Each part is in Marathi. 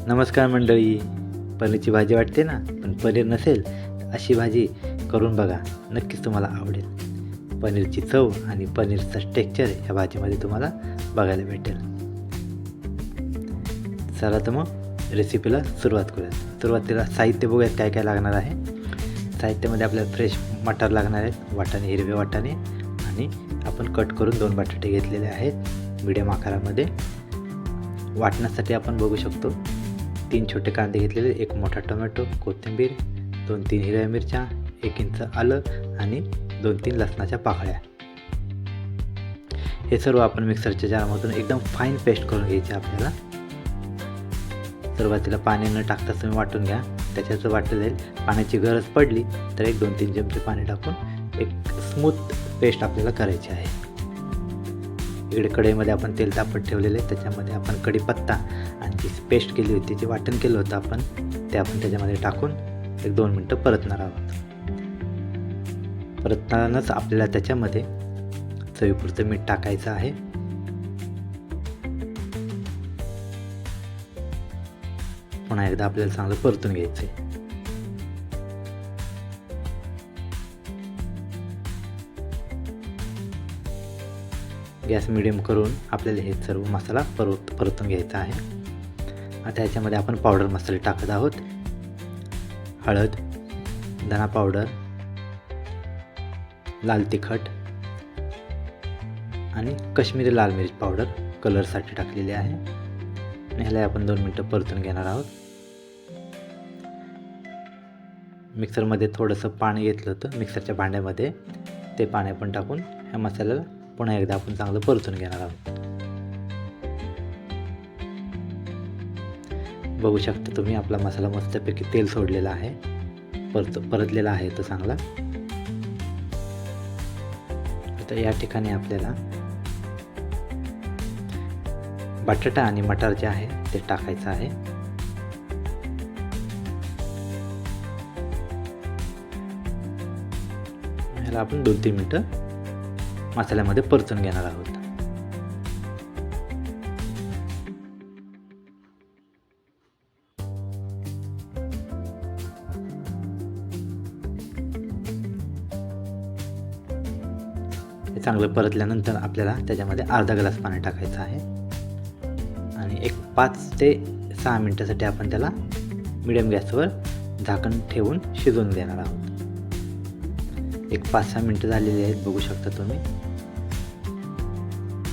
नमस्कार मंडळी. पनीरची भाजी वाटते ना, पण पनीर नसेल अशी भाजी करून बघा, नक्कीच तुम्हाला आवडेल. पनीरची चव आणि पनीरचं टेक्स्चर ह्या भाजीमध्ये तुम्हाला बघायला भेटेल. चला तर मग रेसिपीला सुरुवात करूया. सुरुवातीला साहित्य बघूयात काय काय लागणार आहे. साहित्यामध्ये आपल्याला फ्रेश मटार लागणार आहेत, वाटाणे, हिरवे वाटाणे, आणि आपण कट करून 2 बटाटे घेतलेले आहेत मीडियम आकारामध्ये. वाटण्यासाठी आपण बघू शकतो 3 छोटे कांदे घेतलेले, 1 मोठा टोमॅटो, कोथिंबीर, 2-3 हिरव्या मिरच्या, 1 इंच आलं आणि 2-3 लसणाच्या पाकळ्या. हे सर्व आपण मिक्सरच्या जारमधून एकदम फाईन पेस्ट करून घ्यायचे आपल्याला. सुरुवातीला पाणी न टाकता तुम्ही वाटून घ्या. त्याच्यात वाटलं जाईल. पाण्याची गरज पडली तर 1-2-3 चमचे पाणी टाकून एक स्मूथ पेस्ट आपल्याला करायची आहे. इकडे कढईमध्ये आपण तेल तापत ठेवलेले, त्याच्यामध्ये आपण कढीपत्ता आणि जी पेस्ट केली होती, जे वाटण केलं होतं आपण, ते आपण त्याच्यामध्ये टाकून 1-2 मिनटं परतणार आहोत. परततानाच आपल्याला त्याच्यामध्ये चवीपुरतं मीठ टाकायचं आहे. पुन्हा एकदा आपल्याला चांगलं परतून घ्यायचं आहे. गॅस मिडियम करून आपल्याला हे सर्व मसाला परतून घ्यायचा आहे. आता ह्याच्यामध्ये आपण पावडर मसाले टाकत आहोत. हळद, धना पावडर, लाल तिखट आणि काश्मीरी लाल मिरच पावडर कलरसाठी टाकलेली आहे. आणि ह्याला आपण 2 मिनटं परतून घेणार आहोत. मिक्सरमध्ये थोडंसं पाणी घेतलं होतं मिक्सरच्या भांड्यामध्ये, ते पाणी आपण टाकून ह्या मसाल्याला पुन्हा एकदा आपण चांगलं परतून घेणार आहोत. बघू शकता तुम्ही आपला मसाला मस्तपैकी तेल सोडलेला आहे, परतलेला आहे तो चांगला. आता या ठिकाणी आपल्याला बटाटा आणि मटार जे आहे ते टाकायचं आहे. ह्याला आपण 2-3 मिनटं मसाल्यामध्ये परतून घेणार आहोत. हे चांगलं परतल्यानंतर आपल्याला त्याच्यामध्ये अर्धा ग्लास पाणी टाकायचं आहे आणि 5 ते 6 मिनिटासाठी आपण त्याला मीडियम गॅसवर झाकण ठेवून शिजवून देणार आहोत. 5-6 मिनिटं झालेली आहेत, बघू शकता तुम्ही.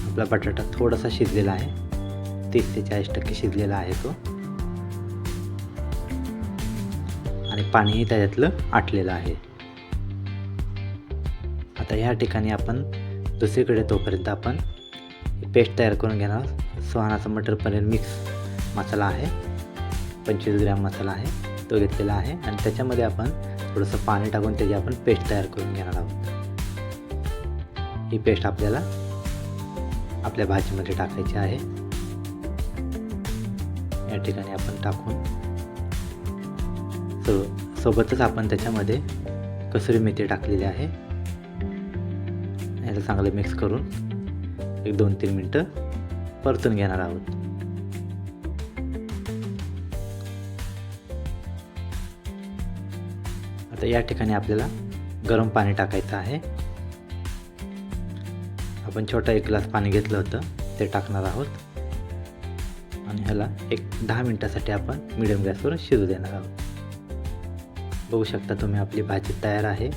आपला बटाटा थोडासा शिजलेला आहे, 30 ते 40% शिजलेला आहे तो, आणि पाणीही त्याच्यातलं आटलेलं आहे. आता ह्या ठिकाणी आपण दुसरीकडे तोपर्यंत आपण पेस्ट तयार करून घेणार आहोत. सुहानाचा मटर पनीर मिक्स मसाला आहे, 25 ग्रॅम मसाला आहे, तो घेतलेला आहे. आणि त्याच्यामध्ये आपण थोडंसं पाणी टाकून त्याची आपण पेस्ट तयार करून घेणार आहोत. ही पेस्ट आपल्याला आपल्या भाजीमध्ये टाकायची आहे. या ठिकाणी आपण टाकून सोबतच आपण त्याच्यामध्ये कसुरी मेथी टाकलेली आहे. याला चांगलं मिक्स करून 1-2-3 मिनटं परतून घेणार आहोत. आता या ठिकाणी आपल्याला गरम पाणी टाकायचं आहे. आपण छोटा 1 ग्लास पाणी घेतलं होतं, ते टाकणार आहोत आणि ह्याला 10 मिनिटासाठी आपण मीडियम गॅसवर शिजू देणार आहोत. बघू शकता तुम्ही आपली भाजी तयार आहे.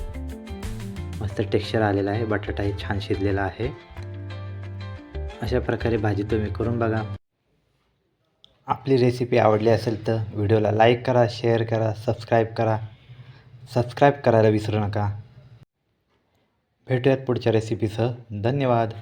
मस्त टेक्स्चर आलेला आहे, बटाटाही छान शिजलेला आहे. अशा प्रकारे भाजी तुम्ही करून बघा. आपली रेसिपी आवडली असेल तर व्हिडिओला लाईक करा, शेअर करा, सबस्क्राईब करायला विसरू नका. भेटूयात पुढच्या रेसिपीसह. धन्यवाद.